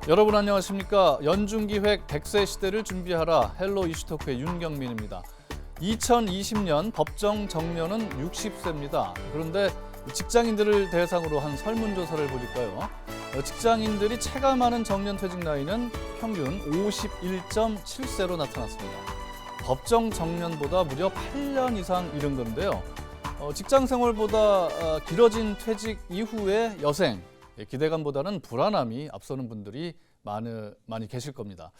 여러분 안녕하십니까? 연중기획 100세 시대를 준비하라 헬로 이슈토크의 윤경민입니다. 2020년 법정 정년은 60세입니다. 그런데 직장인들을 대상으로 한 설문조사를 보니까요. 직장인들이 체감하는 정년 퇴직 나이는 평균 51.7세로 나타났습니다. 법정 정년보다 무려 8년 이상 이른 건데요. 직장 생활보다 길어진 퇴직 이후의 여생, 기대감보다는 불안함이 앞서는 분들이 많이 계실 겁니다.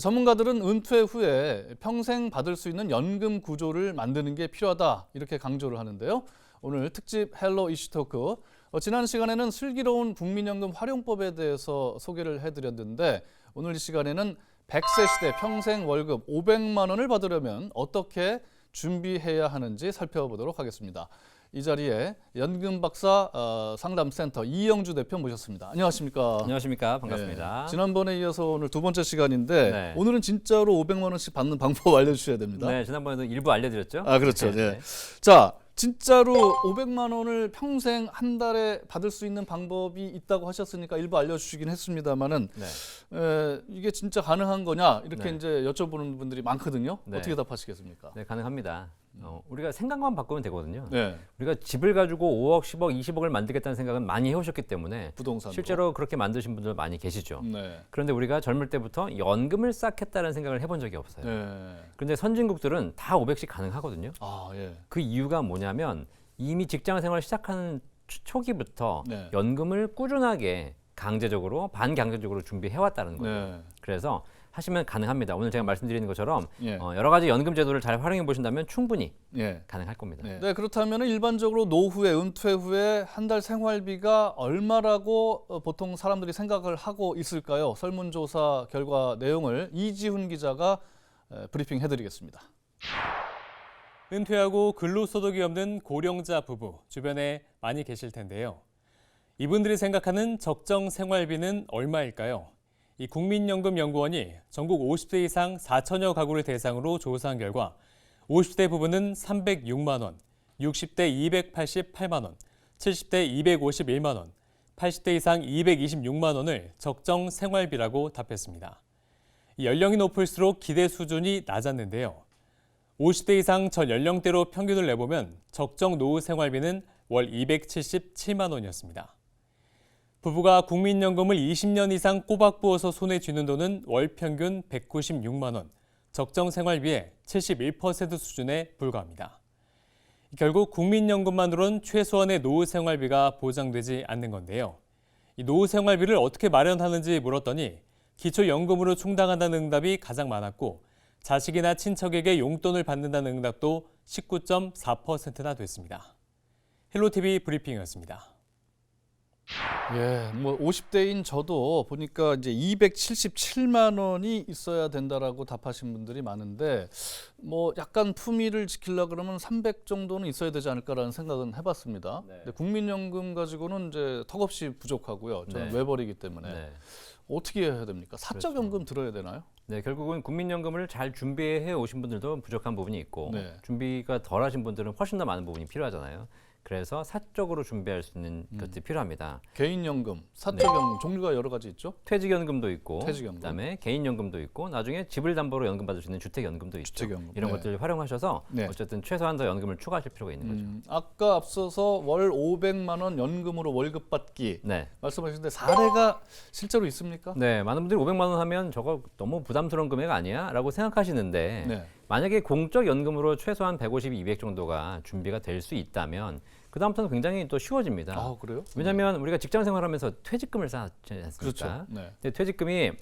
전문가들은 은퇴 후에 평생 받을 수 있는 연금 구조를 만드는 게 필요하다 이렇게 강조를 하는데요. 오늘 특집 헬로 이슈토크, 지난 시간에는 슬기로운 국민연금 활용법에 대해서 소개를 해드렸는데 오늘 이 시간에는 100세 시대 평생 월급 500만 원을 받으려면 어떻게 준비해야 하는지 살펴보도록 하겠습니다. 이 자리에 연금 박사 상담센터 이영주 대표 모셨습니다. 안녕하십니까? 안녕하십니까? 반갑습니다. 네, 지난번에 이어서 오늘 두 번째 시간인데 네. 오늘은 진짜로 500만 원씩 받는 방법 알려주셔야 됩니다. 네, 지난번에도 일부 알려드렸죠? 아, 그렇죠. 네. 자, 진짜로 500만 원을 평생 한 달에 받을 수 있는 방법이 있다고 하셨으니까 일부 알려주시긴 했습니다만은 이게 진짜 가능한 거냐 이렇게 네. 이제 여쭤보는 분들이 많거든요. 네. 어떻게 답하시겠습니까? 네, 가능합니다. 우리가 생각만 바꾸면 되거든요. 네, 우리가 집을 가지고 5억, 10억, 20억을 만들겠다는 생각은 많이 해오셨기 때문에 부동산 실제로 그렇게 만드신 분들 많이 계시죠. 네, 그런데 우리가 젊을 때부터 연금을 쌓겠다는 생각을 해본 적이 없어요. 네, 그런데 선진국들은 다 500씩 가능하거든요. 아, 예, 그 이유가 뭐냐면 이미 직장 생활 시작하는 초기부터 네. 연금을 꾸준하게 강제적으로 반강제적으로 준비해왔다는 거예요. 네, 그래서 하시면 가능합니다. 오늘 제가 말씀드리는 것처럼 예, 여러 가지 연금 제도를 잘 활용해 보신다면 충분히 예. 가능할 겁니다. 네, 그렇다면 일반적으로 노후에 은퇴 후에 한 달 생활비가 얼마라고 보통 사람들이 생각을 하고 있을까요? 설문조사 결과 내용을 이지훈 기자가 브리핑 해드리겠습니다. 은퇴하고 근로소득이 없는 고령자 부부 주변에 많이 계실 텐데요. 이분들이 생각하는 적정 생활비는 얼마일까요? 이 국민연금연구원이 전국 50세 이상 4천여 가구를 대상으로 조사한 결과 50대 부부는 306만 원, 60대 288만 원, 70대 251만 원, 80대 이상 226만 원을 적정 생활비라고 답했습니다. 연령이 높을수록 기대 수준이 낮았는데요. 50대 이상 전 연령대로 평균을 내보면 적정 노후 생활비는 월 277만 원이었습니다. 부부가 국민연금을 20년 이상 꼬박 부어서 손에 쥐는 돈은 월 평균 196만 원, 적정 생활비의 71% 수준에 불과합니다. 결국 국민연금만으로는 최소한의 노후 생활비가 보장되지 않는 건데요. 이 노후 생활비를 어떻게 마련하는지 물었더니 기초연금으로 충당한다는 응답이 가장 많았고 자식이나 친척에게 용돈을 받는다는 응답도 19.4%나 됐습니다. 헬로티비 브리핑이었습니다. 예, 50대인 저도 보니까 이제 277만 원이 있어야 된다라고 답하신 분들이 많은데 약간 품위를 지키려 그러면 300 정도는 있어야 되지 않을까라는 생각은 해봤습니다. 네. 근데 국민연금 가지고는 이제 턱없이 부족하고요. 저는 네. 외벌이기 때문에 네. 어떻게 해야 됩니까? 사적연금 들어야 되나요? 네, 결국은 국민연금을 잘 준비해 오신 분들도 부족한 부분이 있고 네. 준비가 덜 하신 분들은 훨씬 더 많은 부분이 필요하잖아요. 그래서 사적으로 준비할 수 있는 것들이 필요합니다. 개인연금, 사적연금 종류가 여러 가지 있죠. 퇴직연금도 있고, 퇴직연금. 그다음에 개인연금도 있고, 나중에 집을 담보로 연금 받을 수 있는 주택연금도 있죠. 주택연금. 이런 네. 것들을 활용하셔서 네. 어쨌든 최소한 더 연금을 추가하실 필요가 있는 거죠. 아까 앞서서 월 500만 원 연금으로 월급 받기 네. 말씀하셨는데 사례가 실제로 있습니까? 네, 많은 분들이 500만 원 하면 저거 너무 부담스러운 금액 아니야? 라고 생각하시는데 네. 만약에 공적 연금으로 최소한 150, 200 정도가 준비가 될 수 있다면 그다음부터는 굉장히 또 쉬워집니다. 아, 그래요? 왜냐하면 우리가 직장 생활하면서 퇴직금을 쌓지 않습니까? 그렇죠. 네. 근데 퇴직금이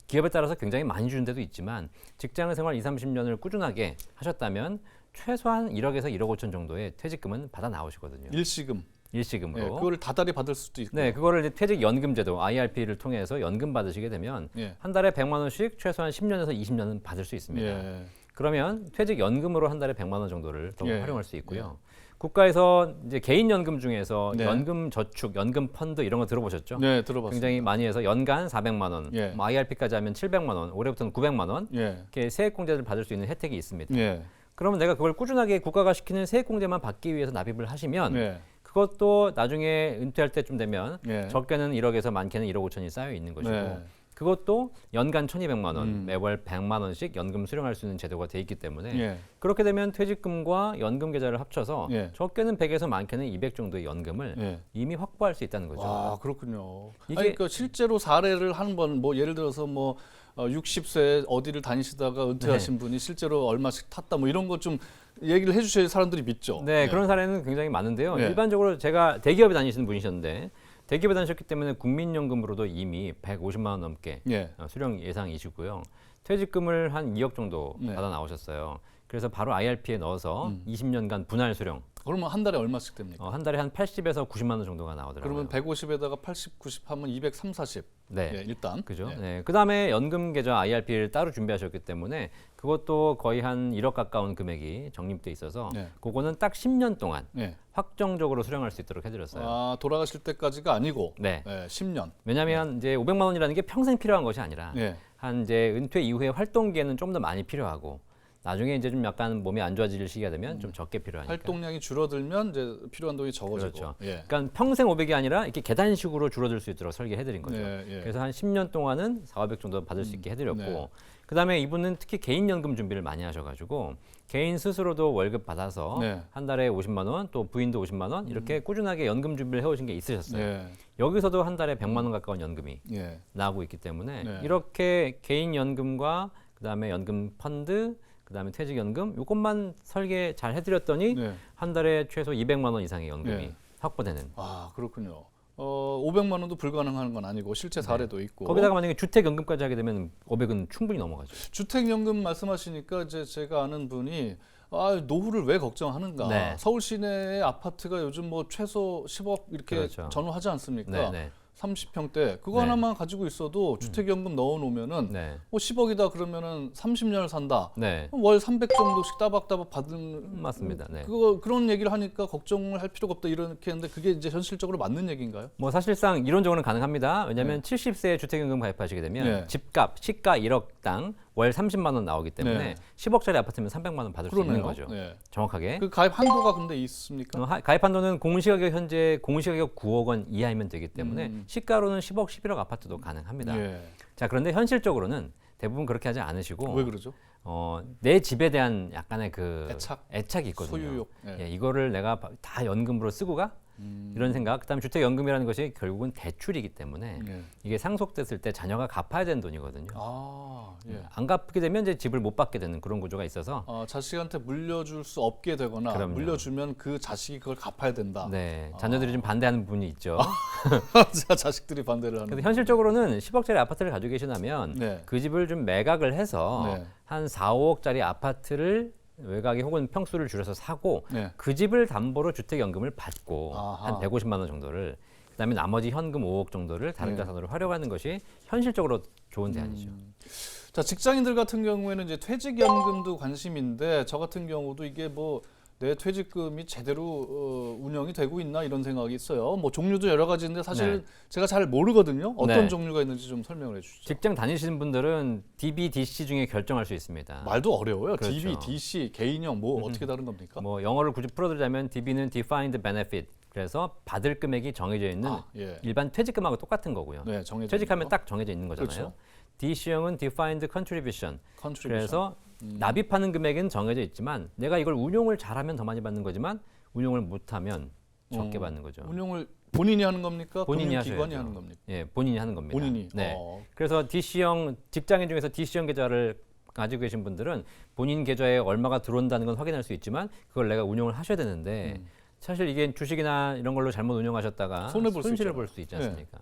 기업에 따라서 굉장히 많이 주는 데도 있지만 직장 생활 20, 30년을 꾸준하게 하셨다면 최소한 1억에서 1억 5천 정도의 퇴직금은 받아 나오시거든요. 일시금. 일시금으로. 네, 그거를 다달이 받을 수도 있고. 네, 그거를 이제 퇴직연금제도 IRP를 통해서 연금 받으시게 되면 예. 한 달에 100만 원씩 최소한 10년에서 20년은 받을 수 있습니다. 예. 그러면 퇴직연금으로 한 달에 100만 원 정도를 더 예. 활용할 수 있고요. 국가에서 이제 개인연금 중에서 네. 연금저축, 연금펀드 이런 거 들어보셨죠? 네, 들어봤습니다. 굉장히 많이 해서 연간 400만 원, 예. IRP까지 하면 700만 원, 올해부터는 900만 원 예. 이렇게 세액공제를 받을 수 있는 혜택이 있습니다. 예. 그러면 내가 그걸 꾸준하게 국가가 시키는 세액공제만 받기 위해서 납입을 하시면 예. 그것도 나중에 은퇴할 때쯤 되면 예. 적게는 1억에서 많게는 1억 5천이 쌓여 있는 것이고 네. 그것도 연간 1,200만 원, 매월 100만 원씩 연금 수령할 수 있는 제도가 돼 있기 때문에 예. 그렇게 되면 퇴직금과 연금 계좌를 합쳐서 예. 적게는 100에서 많게는 200 정도의 연금을 예. 이미 확보할 수 있다는 거죠. 아, 그렇군요. 이게- 아니, 그러니까 실제로 사례를 한 번 뭐 예를 들어서 뭐 60세 어디를 다니시다가 은퇴하신 분이 실제로 얼마씩 탔다 뭐 이런 거 좀 얘기를 해주셔야 사람들이 믿죠. 네, 예. 그런 사례는 굉장히 많은데요. 예. 일반적으로 제가 대기업에 다니시는 분이셨는데 대기업에 다니셨기 때문에 국민연금으로도 이미 150만 원 넘게 예. 수령 예상이시고요. 퇴직금을 한 2억 정도 네. 받아 나오셨어요. 그래서 바로 IRP에 넣어서 20년간 분할 수령 그러면 한 달에 얼마씩 됩니까? 한 달에 한 80에서 90만 원 정도가 나오더라고요. 그러면 150에다가 80, 90 하면 230, 40. 네. 예, 일단. 그죠? 예. 네. 그다음에 연금 계좌 IRP를 따로 준비하셨기 때문에 그것도 거의 한 1억 가까운 금액이 적립돼 있어서 네. 그거는 딱 10년 동안 예. 확정적으로 수령할 수 있도록 해드렸어요. 아, 돌아가실 때까지가 아니고 네. 예, 10년. 왜냐하면 이제 500만 원이라는 게 평생 필요한 것이 아니라 예. 한 이제 은퇴 이후에 활동기에는 좀 더 많이 필요하고 나중에 이제 좀 약간 몸이 안 좋아질 시기가 되면 좀 적게 필요하니까. 활동량이 줄어들면 이제 필요한 돈이 적어지고. 그렇죠. 예. 그러니까 평생 500이 아니라 이렇게 계단식으로 줄어들 수 있도록 설계해드린 거죠. 예, 예. 그래서 한 10년 동안은 4,500 정도 받을 수 있게 해드렸고 네. 그다음에 이분은 특히 개인연금 준비를 많이 하셔가지고 개인 스스로도 월급 받아서 네. 한 달에 50만 원, 또 부인도 50만 원 이렇게 꾸준하게 연금 준비를 해오신 게 있으셨어요. 예. 여기서도 한 달에 100만 원 가까운 연금이 예. 나오고 있기 때문에 네. 이렇게 개인 연금과 그다음에 연금 펀드, 그다음에 퇴직연금 이것만 설계 잘 해드렸더니 네. 한 달에 최소 200만 원 이상의 연금이 네. 확보되는. 아, 그렇군요. 500만 원도 불가능한 건 아니고 실제 사례도 있고. 거기다가 만약에 주택연금까지 하게 되면 500은 충분히 넘어가죠. 주택연금 말씀하시니까 이제 제가 아는 분이 노후를 왜 걱정하는가? 네. 서울 시내의 아파트가 요즘 뭐 최소 10억 이렇게 그렇죠. 전후하지 않습니까? 네, 네. 30평대 그거 네. 하나만 가지고 있어도 주택연금 넣어놓으면은 네. 뭐 10억이다 그러면은 30년을 산다. 네. 월 300 정도씩 따박따박 받은 맞습니다. 네. 그런 얘기를 하니까 걱정을 할 필요가 없다 이렇게 했는데 그게 이제 현실적으로 맞는 얘기인가요? 뭐 사실상 이론적으로는 가능합니다. 왜냐하면 70세에 주택연금 가입하시게 되면 네. 집값, 시가 1억당 월 30만 원 나오기 때문에 네. 10억짜리 아파트면 300만 원 받을 수 있는 그러네요. 거죠. 네. 정확하게. 그 가입 한도가 근데 있습니까? 가입 한도는 공시가격 현재 공시가격 9억 원 이하이면 되기 때문에 음. 시가로는 10억, 11억 아파트도 가능합니다. 예. 자, 그런데 현실적으로는 대부분 그렇게 하지 않으시고 왜 그러죠? 내 집에 대한 약간의 그 애착? 이 있거든요. 소유욕. 예. 예, 이거를 내가 다 연금으로 쓰고 가? 이런 생각. 그다음에 주택연금이라는 것이 결국은 대출이기 때문에 예. 이게 상속됐을 때 자녀가 갚아야 되는 돈이거든요. 아, 예. 안 갚게 되면 이제 집을 못 받게 되는 그런 구조가 있어서 자식한테 물려줄 수 없게 되거나 그럼요. 물려주면 그 자식이 그걸 갚아야 된다. 네, 자녀들이 좀 반대하는 부분이 있죠. 자식들이 반대를 하는. 그래서 현실적으로는 10억짜리 아파트를 가지고 계시다면 네. 그 집을 좀 매각을 해서 네. 한 4, 5억짜리 아파트를 외곽에 혹은 평수를 줄여서 사고 네. 그 집을 담보로 주택연금을 받고 아하. 한 150만 원 정도를 그다음에 나머지 현금 5억 정도를 다른 네. 자산으로 활용하는 것이 현실적으로 좋은 대안이죠. 자, 직장인들 같은 경우에는 이제 퇴직연금도 관심인데 저 같은 경우도 이게 뭐 내 퇴직금이 제대로 운영이 되고 있나 이런 생각이 있어요. 뭐 종류도 여러 가지인데 사실 네. 제가 잘 모르거든요. 어떤 네. 종류가 있는지 좀 설명을 해주시죠. 직장 다니시는 분들은 DB, DC 중에 결정할 수 있습니다. 말도 어려워요. 그렇죠. DB, DC, 개인형 뭐 어떻게 다른 겁니까? 뭐 영어를 굳이 풀어드리자면 DB는 Defined Benefit, 그래서 받을 금액이 정해져 있는 예. 일반 퇴직금하고 똑같은 거고요. 네, 정해져 퇴직하면 있는 거. 딱 정해져 있는 거잖아요. 그렇죠. DC형은 Defined Contribution. Contribution. 그래서 납입하는 금액은 정해져 있지만 내가 이걸 운용을 잘하면 더 많이 받는 거지만 운용을 못하면 적게 받는 거죠. 운용을 본인이 하는 겁니까? 본인이 금융기관이 하셔야죠. 하는 겁니까? 예, 본인이 하는 겁니다. 본인이. 네. 어. 그래서 DC형 직장인 중에서 DC형 계좌를 가지고 계신 분들은 본인 계좌에 얼마가 들어온다는 건 확인할 수 있지만 그걸 내가 운용을 하셔야 되는데 사실 이게 주식이나 이런 걸로 잘못 운용하셨다가 손해볼 수 손실을 있잖아요. 볼 수 있지 네. 않습니까?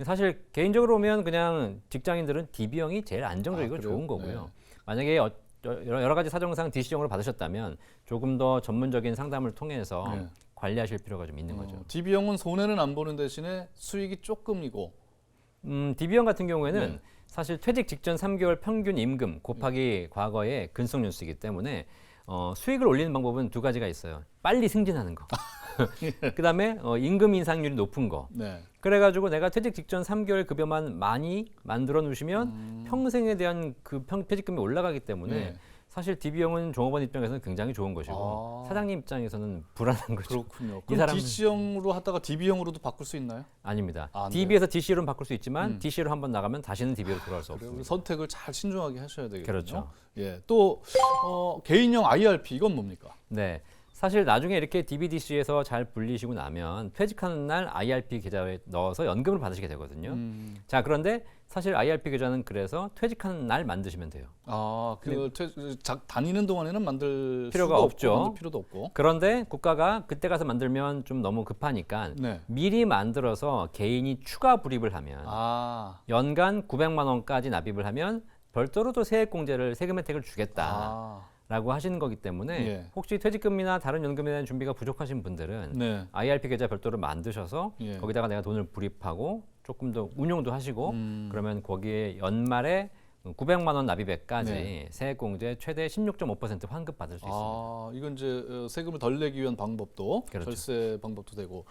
사실 개인적으로 보면 그냥 직장인들은 DB형이 제일 안정적이고 그래요? 좋은 거고요. 네. 만약에 여러 가지 사정상 DC형으로 받으셨다면 조금 더 전문적인 상담을 통해서 네. 관리하실 필요가 좀 있는 거죠. DB형은 손해는 안 보는 대신에 수익이 조금이고. DB형 같은 경우에는 네. 사실 퇴직 직전 3개월 평균 임금 곱하기 과거의 근속연수이기 때문에 수익을 올리는 방법은 두 가지가 있어요. 빨리 승진하는 거. 그다음에 임금 인상률이 높은 거. 네. 그래가지고 내가 퇴직 직전 3개월 급여만 많이 만들어 놓으시면 평생에 대한 그 퇴직금이 올라가기 때문에 네. 사실 DB형은 종업원 입장에서는 굉장히 좋은 것이고 아. 사장님 입장에서는 불안한 거죠. 그렇군요. 이 그럼 사람은- DC형으로 하다가 DB형으로도 바꿀 수 있나요? 아닙니다. 아, 안 DB에서 DC로는 바꿀 수 있지만 음. DC로 한번 나가면 다시는 DB로 돌아올 수 그래요. 없습니다. 선택을 잘 신중하게 하셔야 되겠군요. 그렇죠. 예, 또 개인형 IRP 이건 뭡니까? 네. 사실 나중에 이렇게 DBDC에서 잘 불리시고 나면 퇴직하는 날 IRP 계좌에 넣어서 연금을 받으시게 되거든요. 자, 그런데 사실 IRP 계좌는 그래서 퇴직하는 날 만드시면 돼요. 아, 다니는 동안에는 만들 필요가 수가 없죠. 없고, 만들 필요도 없고. 그런데 국가가 그때 가서 만들면 좀 너무 급하니까 네. 미리 만들어서 개인이 추가 불입을 하면 아, 연간 900만 원까지 납입을 하면 별도로 또 세액공제를 세금 혜택을 주겠다라고 아, 하시는 거기 때문에 예. 혹시 퇴직금이나 다른 연금에 대한 준비가 부족하신 분들은 네. IRP 계좌 별도로 만드셔서 예. 거기다가 내가 돈을 불입하고 조금 더 운용도 하시고 그러면 거기에 연말에 900만 원 납입액까지 네. 세액공제 최대 16.5% 환급 받을 수 있습니다. 아, 이건 이제 세금을 덜 내기 위한 방법도 그렇죠. 절세 방법도 되고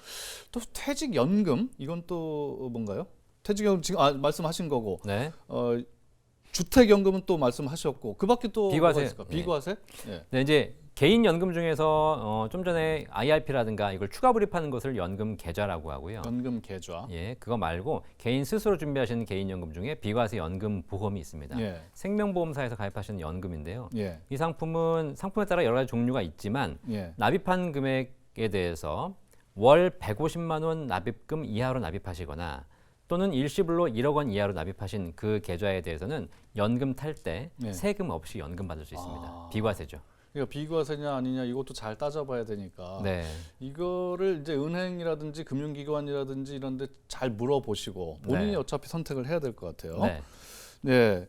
또 퇴직연금 이건 또 뭔가요? 퇴직연금 지금 말씀하신 거고 네. 주택연금은 또 말씀하셨고 그밖에 또 비과세. 뭐가 있을까? 비과세? 예. 네, 이제 개인 연금 중에서 좀 전에 IRP라든가 이걸 추가 불입하는 것을 연금 계좌라고 하고요. 연금 계좌. 예, 그거 말고 개인 스스로 준비하시는 개인 연금 중에 비과세 연금 보험이 있습니다. 예. 생명보험사에서 가입하시는 연금인데요. 예. 이 상품은 상품에 따라 여러 가지 종류가 있지만 예. 납입한 금액에 대해서 월 150만 원 납입금 이하로 납입하시거나 또는 일시불로 1억 원 이하로 납입하신 그 계좌에 대해서는 연금 탈 때 네. 세금 없이 연금 받을 수 있습니다. 아. 비과세죠. 그러니까 비과세냐 아니냐 이것도 잘 따져봐야 되니까 네. 이거를 이제 은행이라든지 금융기관이라든지 이런데 잘 물어보시고 본인이 네. 어차피 선택을 해야 될 것 같아요. 네. 네.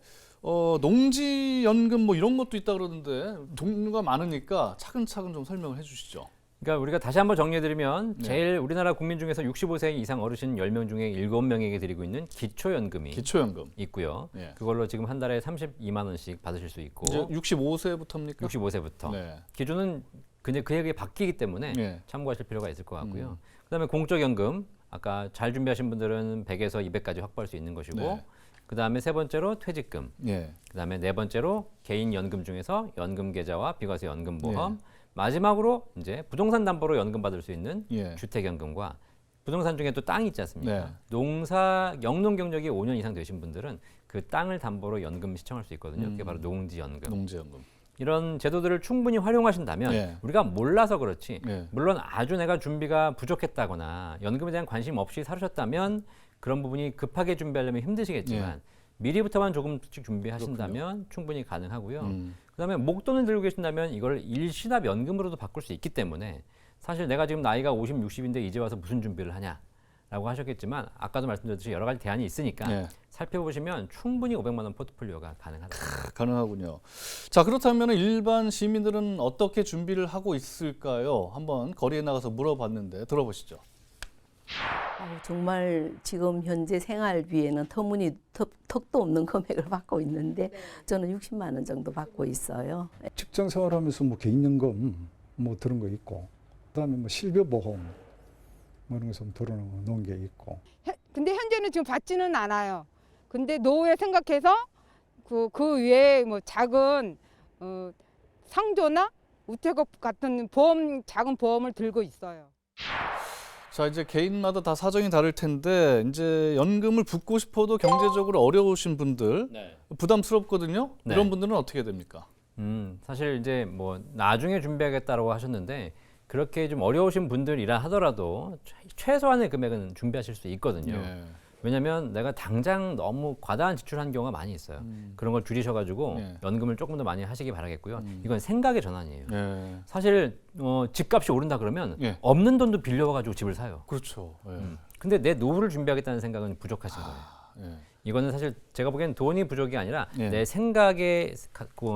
농지연금 뭐 이런 것도 있다 그러는데 종류가 많으니까 차근차근 좀 설명을 해주시죠. 그러니까 우리가 다시 한번 정리해드리면 네. 제일 우리나라 국민 중에서 65세 이상 어르신 10명 중에 7명에게 드리고 있는 기초연금이 기초연금. 있고요. 예. 그걸로 지금 한 달에 32만 원씩 받으실 수 있고 이제 65세부터입니까? 65세부터 네. 기준은 근데 그에게 바뀌기 때문에 네. 참고하실 필요가 있을 것 같고요. 그다음에 공적연금 아까 잘 준비하신 분들은 100에서 200까지 확보할 수 있는 것이고 네. 그다음에 세 번째로 퇴직금 예. 그다음에 네 번째로 개인 연금 중에서 연금 계좌와 비과세 연금 보험 네. 마지막으로 이제 부동산 담보로 연금 받을 수 있는 예. 주택연금과 부동산 중에 또 땅이 있지 않습니까? 네. 농사 영농 경력이 5년 이상 되신 분들은 그 땅을 담보로 연금 시청할 수 있거든요. 그게 바로 농지연금. 농지연금. 이런 제도들을 충분히 활용하신다면 네. 우리가 몰라서 그렇지 네. 물론 아주 내가 준비가 부족했다거나 연금에 대한 관심 없이 살으셨다면 그런 부분이 급하게 준비하려면 힘드시겠지만 미리부터만 조금씩 준비하신다면 충분히 가능하고요. 그다음에 목돈을 들고 계신다면 이걸 일시납 연금으로도 바꿀 수 있기 때문에 사실 내가 지금 나이가 50, 60인데 이제 와서 무슨 준비를 하냐라고 하셨겠지만 아까도 말씀드렸듯이 여러 가지 대안이 있으니까 네. 살펴보시면 충분히 500만 원 포트폴리오가 가능하다. 가능하군요. 자, 그렇다면 일반 시민들은 어떻게 준비를 하고 있을까요? 한번 거리에 나가서 물어봤는데 들어보시죠. 정말 지금 현재 생활비에는 턱도 없는 금액을 받고 있는데 저는 60만 원 정도 받고 있어요. 직장 생활하면서 뭐 개인연금 뭐 그런 거 있고 그다음에 뭐 실비보험 뭐 이런 거 좀 들어놓은 게 있고 근데 현재는 지금 받지는 않아요. 근데 노후에 생각해서 그 위에 뭐 작은 상조나 우체국 같은 작은 보험을 들고 있어요. 자, 이제 개인마다 다 사정이 다를 텐데 이제 연금을 붓고 싶어도 경제적으로 어려우신 분들 부담스럽거든요. 네. 이런 분들은 어떻게 됩니까? 사실 이제 뭐 나중에 준비하겠다라고 하셨는데 그렇게 좀 어려우신 분들이라 하더라도 최소한의 금액은 준비하실 수 있거든요. 예. 왜냐하면 내가 당장 너무 과다한 지출한 경우가 많이 있어요. 그런 걸 줄이셔가지고 네. 연금을 조금 더 많이 하시기 바라겠고요. 이건 생각의 전환이에요. 예. 사실 집값이 오른다 그러면 예. 없는 돈도 빌려와가지고 집을 사요. 그렇죠. 예. 근데 내 노후를 준비하겠다는 생각은 부족하신 거예요. 예. 이거는 사실 제가 보기엔 돈이 부족이 아니라 예. 내 생각의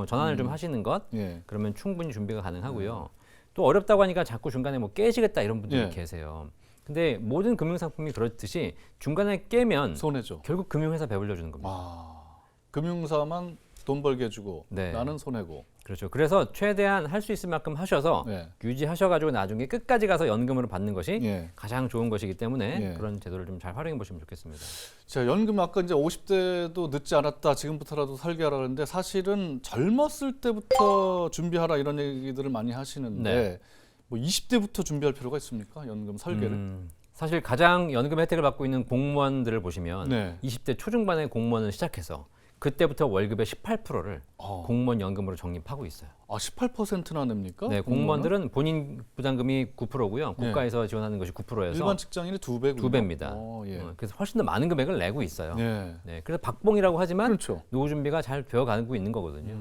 전환을 좀 하시는 것 예. 그러면 충분히 준비가 가능하고요. 또 어렵다고 하니까 자꾸 중간에 뭐 깨시겠다 이런 분들이 예. 계세요. 근데 모든 금융상품이 그렇듯이 중간에 깨면 손해죠. 결국 금융회사 배불려 주는 겁니다. 아, 금융사만 돈 벌게 해주고 네. 나는 손해고. 그렇죠. 그래서 최대한 할 수 있을 만큼 하셔서 네. 유지하셔가지고 나중에 끝까지 가서 연금으로 받는 것이 예. 가장 좋은 것이기 때문에 예. 그런 제도를 좀 잘 활용해 보시면 좋겠습니다. 자, 연금 아까 이제 50대도 늦지 않았다. 지금부터라도 설계하라 그러는데 사실은 젊었을 때부터 준비하라 이런 얘기들을 많이 하시는데 네. 뭐 20대부터 준비할 필요가 있습니까? 연금 설계를. 사실 가장 연금 혜택을 받고 있는 공무원들을 보시면 네. 20대 초중반의 공무원을 시작해서 그때부터 월급의 18%를 공무원 연금으로 적립하고 있어요. 18%나 냅니까? 네, 공무원들은 본인 부담금이 9%고요. 네. 국가에서 지원하는 것이 9%여서 일반 직장인이 2배군요. 2배입니다. 예. 그래서 훨씬 더 많은 금액을 내고 있어요. 네. 네, 그래서 박봉이라고 하지만 그렇죠. 노후 준비가 잘 되어가고 있는 거거든요.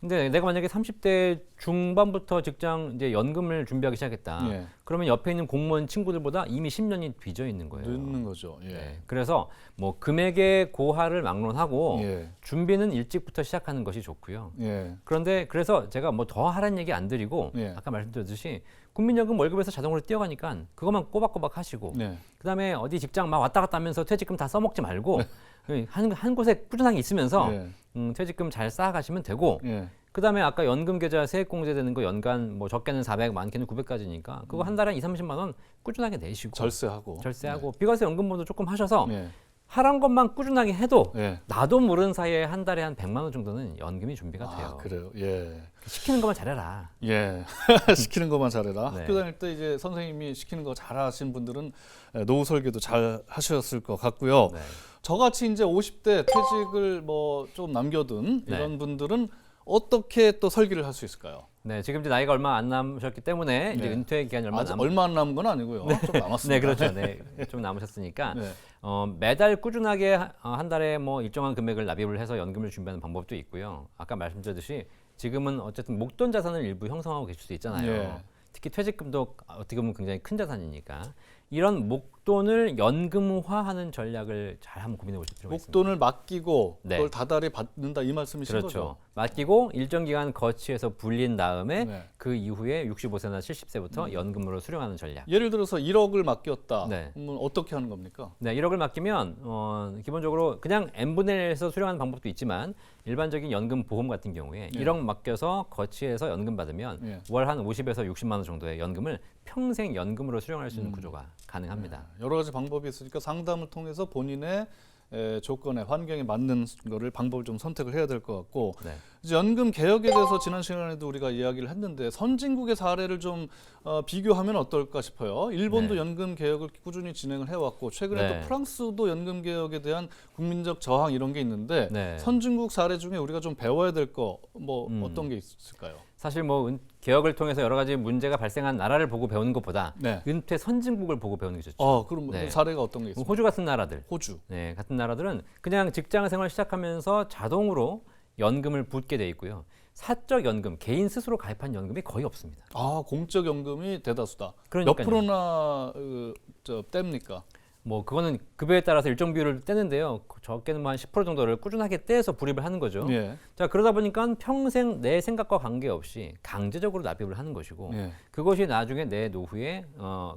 근데 내가 만약에 30대 중반부터 직장 이제 연금을 준비하기 시작했다. 예. 그러면 옆에 있는 공무원 친구들보다 이미 10년이 뒤져 있는 거예요. 늦는 거죠. 예. 네, 그래서 뭐 금액의 고하를 막론하고 예. 준비는 일찍부터 시작하는 것이 좋고요. 예. 그런데 그래서 제가 뭐 더 하라는 얘기 안 드리고 예. 아까 말씀드렸듯이 국민연금 월급에서 자동으로 뛰어가니까 그것만 꼬박꼬박 하시고 네. 그다음에 어디 직장 막 왔다 갔다 하면서 퇴직금 다 써먹지 말고 한 곳에 꾸준하게 있으면서 예. 퇴직금 잘 쌓아가시면 되고 예. 그다음에 아까 연금 계좌 세액공제 되는 거 연간 뭐 적게는 400, 많게는 900까지니까 그거 한 달에 2, 30만 원 꾸준하게 내시고 절세하고. 절세하고 비과세 연금보도 조금 하셔서 네. 하란 것만 꾸준하게 해도 예. 나도 모르는 사이에 한 달에 한 100만 원 정도는 연금이 준비가 돼요. 아, 그래요. 예. 시키는 것만 잘해라. 예. 시키는 것만 잘해라. 네. 학교 다닐 때 이제 선생님이 시키는 거 잘하신 분들은 노후 설계도 잘 하셨을 것 같고요. 네. 저같이 이제 50대 퇴직을 뭐 좀 남겨둔 네. 이런 분들은 어떻게 또 설계를 할 수 있을까요? 네, 지금 이제 나이가 얼마 안 남으셨기 때문에 이제 네. 은퇴 기간이 아직 얼마 안 남은 건 아니고요. 좀 남았습니다. 네, 그렇죠. 네, 좀 남으셨으니까 네. 매달 꾸준하게 한 달에 뭐 일정한 금액을 납입을 해서 연금을 준비하는 방법도 있고요. 아까 말씀드렸듯이 지금은 어쨌든 목돈 자산을 일부 형성하고 계실 수 있잖아요. 네. 특히 퇴직금도 어떻게 보면 굉장히 큰 자산이니까 이런 목돈을 연금화하는 전략을 잘 한번 고민해 보실 필요가 있습니다. 목돈을 맡기고 네. 그걸 다달이 받는다 이 말씀이신 그렇죠. 거죠? 맡기고 일정 기간 거치해서 불린 다음에 네. 그 이후에 65세나 70세부터 연금으로 수령하는 전략. 예를 들어서 1억을 맡겼다. 네. 그러면 어떻게 하는 겁니까? 네, 1억을 맡기면 기본적으로 그냥 n분의 1에서 수령하는 방법도 있지만 일반적인 연금 보험 같은 경우에 네. 1억 맡겨서 거치해서 연금 받으면 네. 월 한 50에서 60만 원 정도의 연금을 평생 연금으로 수령할 수 있는 구조가 가능합니다. 여러 가지 방법이 있으니까 상담을 통해서 본인의 조건에 환경에 맞는 거를 방법을 좀 선택을 해야 될 것 같고 네. 이제 연금 개혁에 대해서 지난 시간에도 우리가 이야기를 했는데 선진국의 사례를 좀 비교하면 어떨까 싶어요. 일본도 네. 연금 개혁을 꾸준히 진행을 해왔고 최근에 네. 또 프랑스도 연금 개혁에 대한 국민적 저항 이런 게 있는데 네. 선진국 사례 중에 우리가 좀 배워야 될 거 뭐 어떤 게 있을까요? 사실 뭐 개혁을 통해서 여러 가지 문제가 발생한 나라를 보고 배우는 것보다 네. 은퇴 선진국을 보고 배우는 게 좋죠. 그럼 네. 사례가 어떤 게 있습니까? 호주 같은 나라들, 호주. 네, 같은 나라들은 그냥 직장 생활 시작하면서 자동으로 연금을 붓게 돼 있고요. 사적 연금, 개인 스스로 가입한 연금이 거의 없습니다. 공적 연금이 대다수다. 몇 그러니까요. 프로나 뗍니까? 뭐 그거는 급여에 따라서 일정 비율을 떼는데요. 적게는 뭐 한 10% 정도를 꾸준하게 떼서 불입을 하는 거죠. 예. 자, 그러다 보니까 평생 내 생각과 관계없이 강제적으로 납입을 하는 것이고 예. 그것이 나중에 내 노후에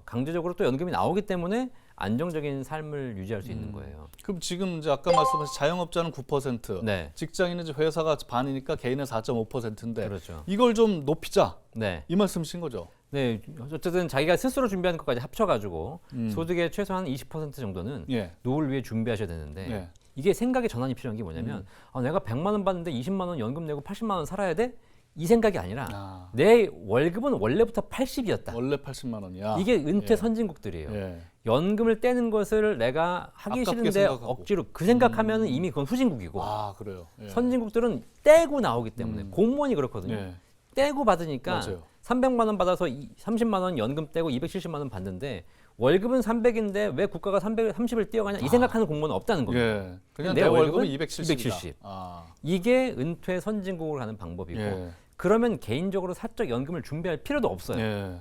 강제적으로 또 연금이 나오기 때문에 안정적인 삶을 유지할 수 있는 거예요. 그럼 지금 이제 아까 말씀하신 자영업자는 9%, 네. 직장인은 이제 회사가 반이니까 개인은 4.5%인데 그렇죠. 이걸 좀 높이자 네. 이 말씀이신 거죠? 네, 어쨌든 자기가 스스로 준비하는 것까지 합쳐가지고 음. 소득의 최소한 20% 정도는 예. 노후를 위해 준비하셔야 되는데 예. 이게 생각의 전환이 필요한 게 뭐냐면 내가 100만 원 받는데 20만 원 연금 내고 80만 원 살아야 돼? 이 생각이 아니라 내 월급은 원래부터 80이었다. 원래 80만 원이야. 이게 은퇴 예. 선진국들이에요. 예. 연금을 떼는 것을 내가 하기 아깝게 싫은데 생각하고. 억지로 그 생각하면 이미 그건 후진국이고 그래요. 예. 선진국들은 떼고 나오기 때문에 공무원이 그렇거든요. 예. 떼고 받으니까 맞아요. 300만 원 받아서 30만 원 연금 떼고 270만 원 받는데 월급은 300인데 왜 국가가 330을 띄어가냐 이 생각하는 공무원은 없다는 겁니다. 예. 그냥 내 내 월급은 월급은 270이다. 270. 아. 이게 은퇴 선진국으로 가는 방법이고 예. 그러면 개인적으로 사적 연금을 준비할 필요도 없어요. 예.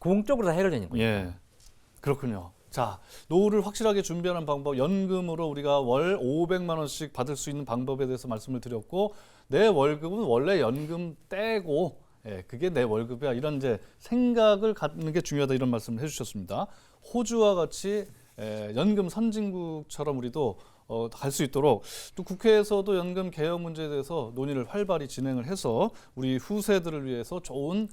공적으로 다 해결되는 거예요. 예. 그렇군요. 자, 노후를 확실하게 준비하는 방법, 연금으로 우리가 월 500만 원씩 받을 수 있는 방법에 대해서 말씀을 드렸고, 내 월급은 원래 연금 떼고, 그게 내 월급이야. 이런 이제 생각을 갖는 게 중요하다 이런 말씀을 해주셨습니다. 호주와 같이 연금 선진국처럼 우리도 갈 수 있도록 또 국회에서도 연금 개혁 문제에 대해서 논의를 활발히 진행을 해서 우리 후세들을 위해서 좋은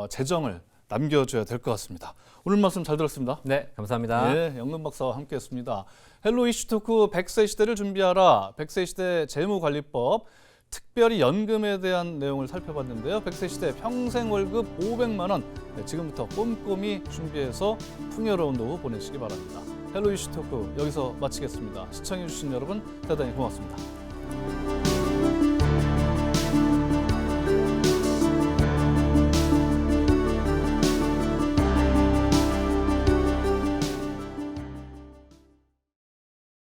재정을 남겨줘야 될 것 같습니다. 오늘 말씀 잘 들었습니다. 네, 감사합니다. 네, 연금 박사와 함께했습니다. 헬로 이슈 토크 100세 시대를 준비하라. 100세 시대 재무관리법 특별히 연금에 대한 내용을 살펴봤는데요. 100세 시대 평생 월급 500만 원. 네, 지금부터 꼼꼼히 준비해서 풍요로운 노후 보내시기 바랍니다. 헬로 이슈 토크 여기서 마치겠습니다. 시청해주신 여러분 대단히 고맙습니다.